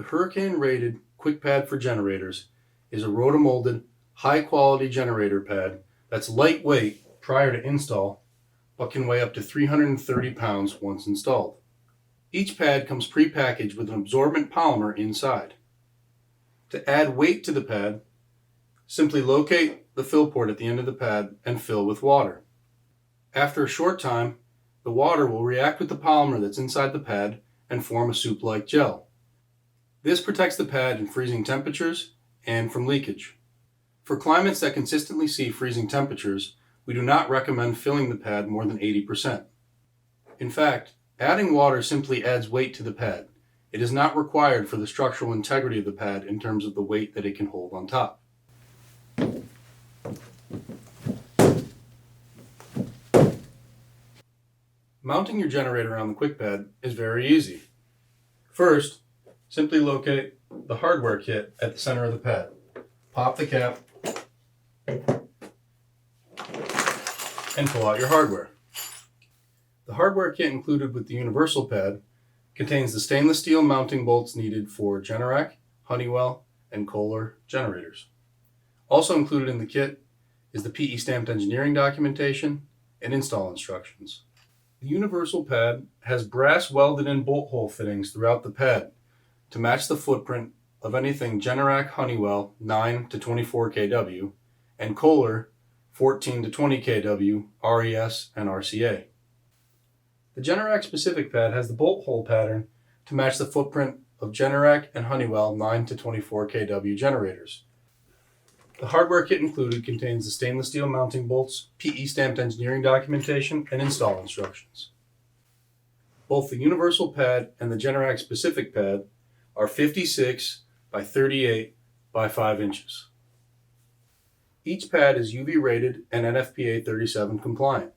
The Hurricane-rated QwikPad for generators is a rotomolded, high-quality generator pad that's lightweight prior to install, but can weigh up to 330 pounds once installed. Each pad comes pre-packaged with an absorbent polymer inside. To add weight to the pad, simply locate the fill port at the end of the pad and fill with water. After a short time, the water will react with the polymer that's inside the pad and form a soup-like gel. This protects the pad in freezing temperatures and from leakage. For climates that consistently see freezing temperatures, we do not recommend filling the pad more than 80%. In fact, adding water simply adds weight to the pad. It is not required for the structural integrity of the pad in terms of the weight that it can hold on top. Mounting your generator on the QwikPad is very easy. First, simply locate the hardware kit at the center of the pad. Pop the cap and pull out your hardware. The hardware kit included with the universal pad contains the stainless steel mounting bolts needed for Generac, Honeywell, and Kohler generators. Also included in the kit is the PE stamped engineering documentation and install instructions. The universal pad has brass welded-in bolt hole fittings throughout the pad to match the footprint of anything Generac Honeywell 9 to 24 kW and Kohler 14 to 20 kW RES and RCA. The Generac specific pad has the bolt hole pattern to match the footprint of Generac and Honeywell 9 to 24 kW generators. The hardware kit included contains the stainless steel mounting bolts, PE stamped engineering documentation, and install instructions. Both the universal pad and the Generac specific pad are 56 by 38 by 5 inches. Each pad is UV rated and NFPA 37 compliant.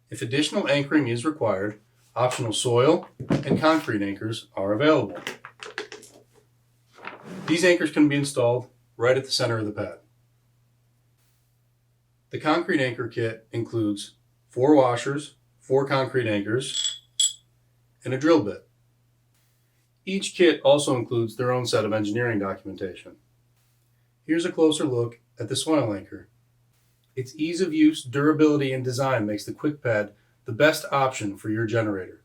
If additional anchoring is required, optional soil and concrete anchors are available. These anchors can be installed right at the center of the pad. The concrete anchor kit includes 4 washers, 4 concrete anchors, and a drill bit. Each kit also includes their own set of engineering documentation. Here's a closer look at the soil anchor. Its ease of use, durability, and design makes the QwikPad the best option for your generator.